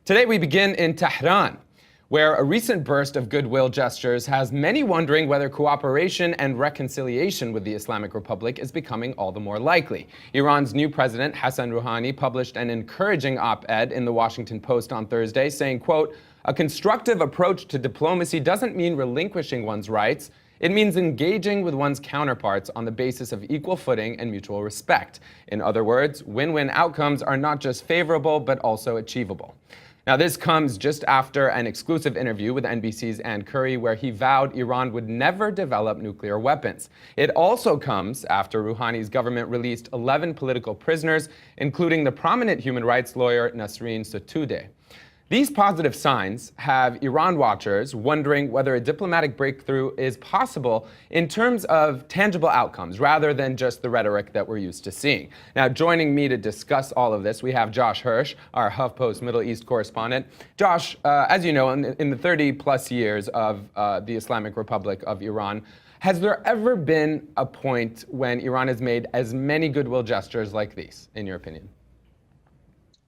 Today we begin in Tehran, where a recent burst of goodwill gestures has many wondering whether cooperation and reconciliation with the Islamic Republic is becoming all the more likely. Iran's new president, Hassan Rouhani, published an encouraging op-ed in the Washington Post on Thursday saying, quote, "A constructive approach to diplomacy doesn't mean relinquishing one's rights. It means engaging with one's counterparts on the basis of equal footing and mutual respect. In other words, win-win outcomes are not just favorable, but also achievable." Now, this comes just after an exclusive interview with NBC's Ann Curry, where he vowed Iran would never develop nuclear weapons. It also comes after Rouhani's government released 11 political prisoners, including the prominent human rights lawyer Nasrin Sotoudeh. These positive signs have Iran watchers wondering whether a diplomatic breakthrough is possible in terms of tangible outcomes, rather than just the rhetoric that we're used to seeing. Now, joining me to discuss all of this, we have Josh Hirsch, our HuffPost Middle East correspondent. Josh, as you know, in the 30-plus years of the Islamic Republic of Iran, has there ever been a point when Iran has made as many goodwill gestures like these, in your opinion?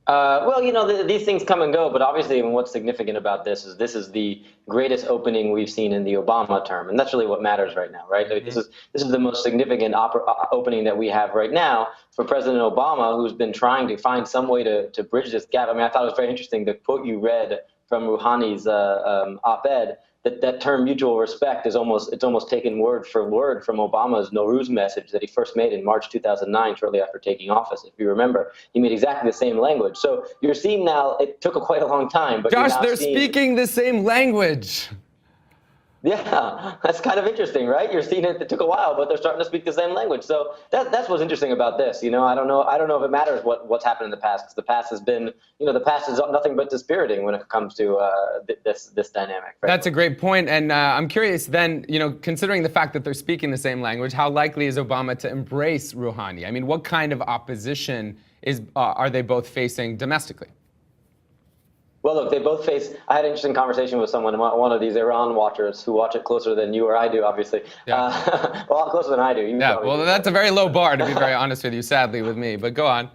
Well, you know, these things come and go, but obviously what's significant about this is the greatest opening we've seen in the Obama term, and that's really what matters right now, right? Mm-hmm. This is the most significant opening that we have right now for President Obama, who's been trying to find some way to bridge this gap. I mean, I thought it was very interesting, the quote you read from Rouhani's op-ed, that term mutual respect is almost taken word for word from Obama's Nowruz message that he first made in March 2009, shortly after taking office. If you remember, he made exactly the same language. So you're seeing now, it took quite a long time, but Josh, they're speaking the same language. Yeah, that's kind of interesting, right? You're seeing it took a while, but they're starting to speak the same language. So that's what's interesting about this. You know, I don't know if it matters what's happened in the past, because the past has been, you know, the past is nothing but dispiriting when it comes to this dynamic. Right? That's a great point. And I'm curious then, you know, considering the fact that they're speaking the same language, how likely is Obama to embrace Rouhani? I mean, what kind of opposition are they both facing domestically? Well, look, they both face. I had an interesting conversation with one of these Iran watchers who watch it closer than you or I do, obviously. Yeah. A lot closer than I do. Yeah, well, that's a very low bar, to be very honest with you, sadly, with me. But go on.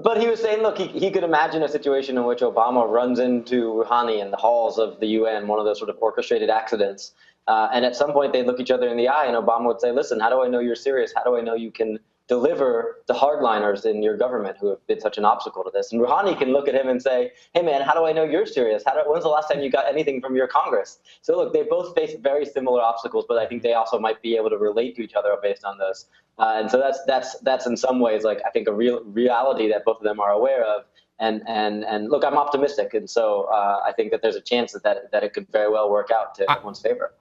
But he was saying, look, he could imagine a situation in which Obama runs into Rouhani in the halls of the UN, one of those sort of orchestrated accidents. And at some point, they'd look each other in the eye, and Obama would say, listen, how do I know you're serious? How do I know you can deliver the hardliners in your government who have been such an obstacle to this? And Rouhani can look at him and say, hey, man, how do I know you're serious? When's the last time you got anything from your Congress? So look, they both face very similar obstacles, but I think they also might be able to relate to each other based on this. And so that's in some ways, like, I think a real reality that both of them are aware of. And look, I'm optimistic. And so I think that there's a chance that it could very well work out to everyone's favor.